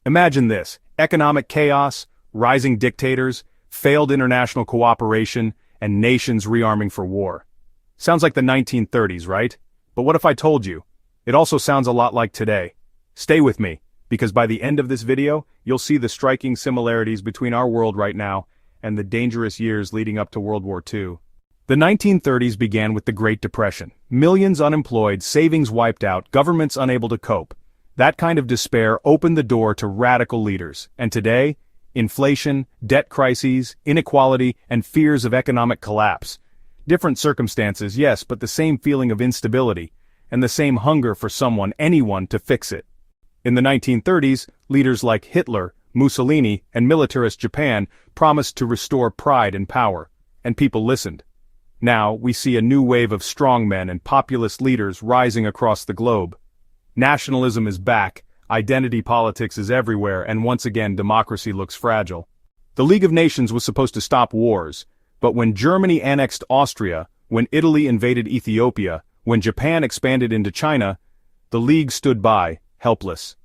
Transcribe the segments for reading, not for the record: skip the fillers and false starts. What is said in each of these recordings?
Imagine this: economic chaos, rising dictators, failed international cooperation, and nations rearming for war. Sounds like the 1930s, right? But what if I told you? It also sounds a lot like today. Stay with me, because by the end of this video, you'll see the striking similarities between our world right now and the dangerous years leading up to World War II. The 1930s began with the Great Depression. Millions unemployed, savings wiped out, governments unable to cope. That kind of despair opened the door to radical leaders. And today, inflation, debt crises, inequality, and fears of economic collapse. Different circumstances, yes, but the same feeling of instability, and the same hunger for anyone to fix it. In the 1930s, leaders like Hitler, Mussolini, and militarist Japan promised to restore pride and power, and people listened. Now, we see a new wave of strongmen and populist leaders rising across the globe. Nationalism is back, identity politics is everywhere, and once again democracy looks fragile. The League of Nations was supposed to stop wars, but when Germany annexed Austria, when Italy invaded Ethiopia, when Japan expanded into China, the League stood by, helpless.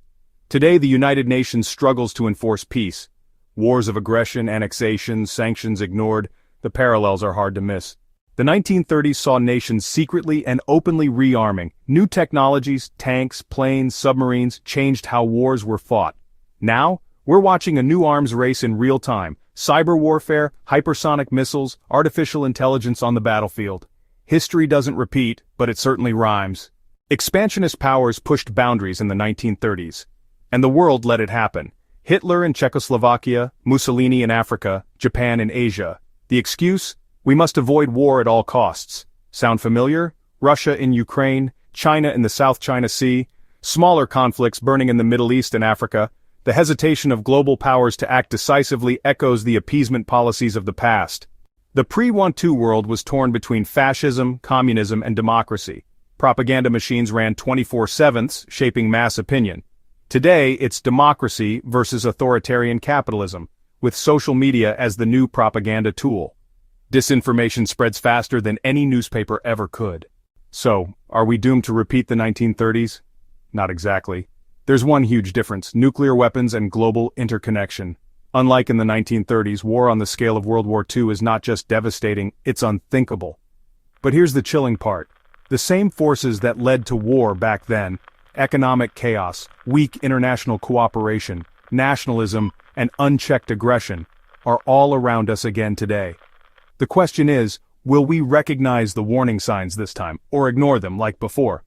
Today the United Nations struggles to enforce peace. Wars of aggression, annexation, sanctions ignored, the parallels are hard to miss. The 1930s saw nations secretly and openly rearming. New technologies, tanks, planes, submarines, changed how wars were fought. Now, we're watching a new arms race in real time. Cyber warfare, hypersonic missiles, artificial intelligence on the battlefield. History doesn't repeat, but it certainly rhymes. Expansionist powers pushed boundaries in the 1930s. And the world let it happen. Hitler in Czechoslovakia, Mussolini in Africa, Japan in Asia. The excuse? We must avoid war at all costs. Sound familiar? Russia in Ukraine, China in the South China Sea, smaller conflicts burning in the Middle East and Africa. The hesitation of global powers to act decisively echoes the appeasement policies of the past. The pre-World War II world was torn between fascism, communism, and democracy. Propaganda machines ran 24/7, shaping mass opinion. Today, it's democracy versus authoritarian capitalism, with social media as the new propaganda tool. Disinformation spreads faster than any newspaper ever could. So, are we doomed to repeat the 1930s? Not exactly. There's one huge difference: nuclear weapons and global interconnection. Unlike in the 1930s, war on the scale of World War II is not just devastating, it's unthinkable. But here's the chilling part. The same forces that led to war back then, economic chaos, weak international cooperation, nationalism, and unchecked aggression, are all around us again today. The question is, will we recognize the warning signs this time, or ignore them like before?